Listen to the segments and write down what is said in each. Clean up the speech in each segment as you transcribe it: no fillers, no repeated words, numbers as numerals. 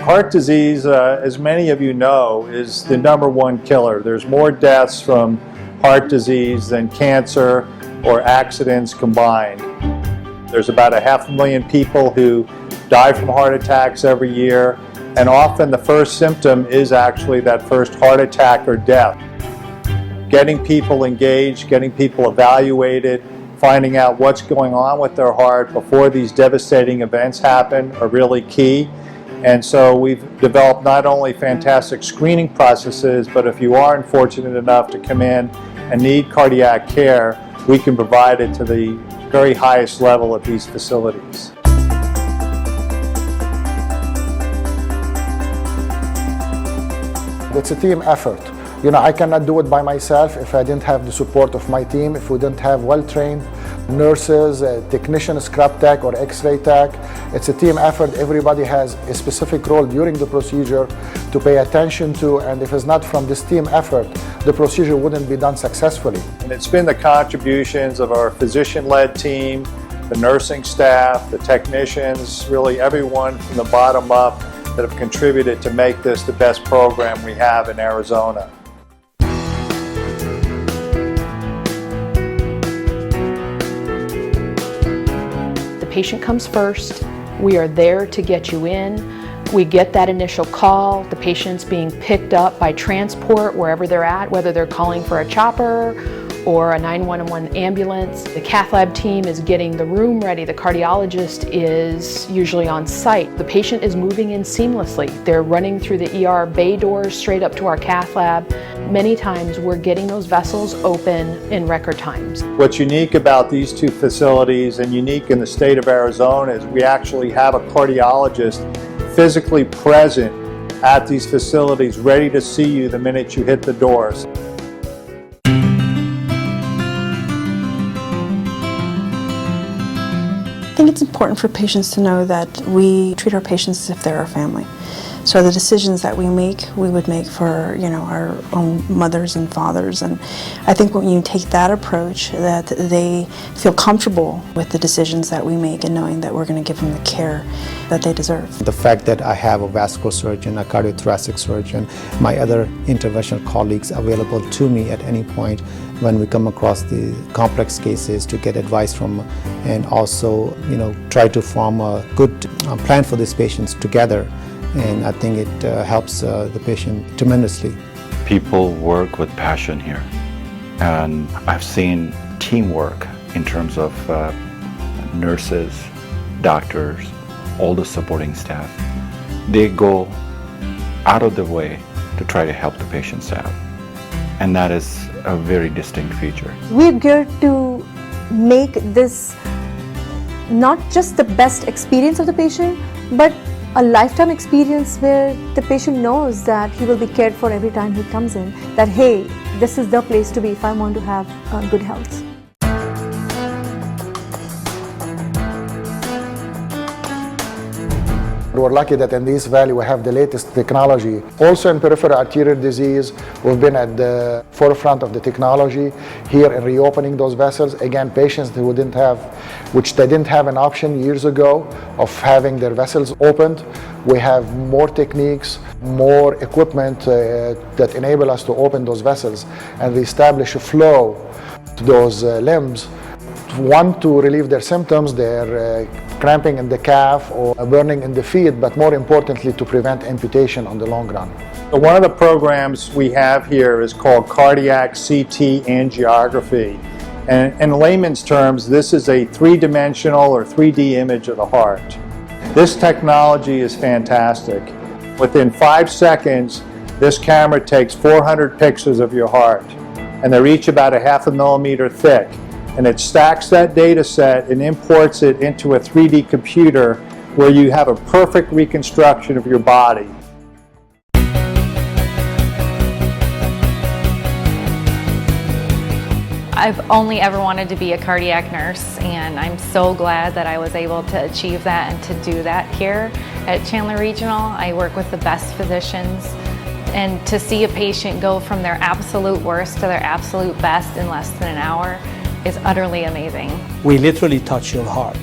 Heart disease, as many of you know, is the #1 killer. There's more deaths from heart disease than cancer or accidents combined. There's about 500,000 people who die from heart attacks every year, and often the first symptom is actually that first heart attack or death. Getting people engaged, getting people evaluated, finding out what's going on with their heart before these devastating events happen are really key. And so we've developed not only fantastic screening processes, but if you are unfortunate enough to come in and need cardiac care, we can provide it to the very highest level of these facilities. It's a team effort. You know, I cannot do it by myself if I didn't have the support of my team, if we didn't have well-trained nurses, technicians, scrub tech or x-ray tech. It's a team effort. Everybody has a specific role during the procedure to pay attention to, and if it's not from this team effort, the procedure wouldn't be done successfully. And it's been the contributions of our physician-led team, the nursing staff, the technicians, really everyone from the bottom up that have contributed to make this the best program we have in Arizona. The patient comes first. We are there to get you in. We get that initial call. The patient's being picked up by transport wherever they're at, whether they're calling for a chopper or a 911 ambulance. The cath lab team is getting the room ready. The cardiologist is usually on site. The patient is moving in seamlessly. They're running through the ER bay doors straight up to our cath lab. Many times we're getting those vessels open in record times. What's unique about these two facilities and unique in the state of Arizona is we actually have a cardiologist physically present at these facilities, ready to see you the minute you hit the doors. I think it's important for patients to know that we treat our patients as if they're our family. So the decisions that we make, we would make for, our own mothers and fathers. And I think when you take that approach, that they feel comfortable with the decisions that we make and knowing that we're going to give them the care that they deserve. The fact that I have a vascular surgeon, a cardiothoracic surgeon, my other interventional colleagues available to me at any point when we come across the complex cases to get advice from, and also, try to form a good plan for these patients together. And I think it helps the patient tremendously. People work with passion here, and I've seen teamwork in terms of nurses, doctors, all the supporting staff. They go out of their way to try to help the patients out, and that is a very distinct feature. We're geared to make this not just the best experience of the patient, but a lifetime experience where the patient knows that he will be cared for every time he comes in, that hey, this is the place to be if I want to have good health. We're lucky that in this valley we have the latest technology. Also in peripheral arterial disease, we've been at the forefront of the technology here in reopening those vessels. Again, patients who didn't have, which they didn't have an option years ago of having their vessels opened. We have more techniques, more equipment that enable us to open those vessels and establish a flow to those limbs. One, to relieve their symptoms, their cramping in the calf or burning in the feet, but more importantly to prevent amputation on the long run. One of the programs we have here is called cardiac CT angiography. And in layman's terms, this is a three-dimensional or 3D image of the heart. This technology is fantastic. Within 5 seconds, this camera takes 400 pictures of your heart, and they're each about 0.5 millimeter thick. And it stacks that data set and imports it into a 3D computer where you have a perfect reconstruction of your body. I've only ever wanted to be a cardiac nurse, and I'm so glad that I was able to achieve that and to do that here at Chandler Regional. I work with the best physicians, and to see a patient go from their absolute worst to their absolute best in less than an hour is utterly amazing. We literally touch your heart,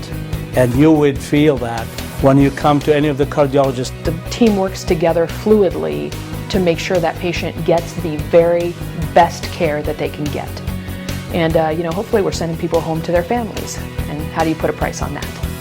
and you would feel that when you come to any of the cardiologists. The team works together fluidly to make sure that patient gets the very best care that they can get. And hopefully we're sending people home to their families. And how do you put a price on that?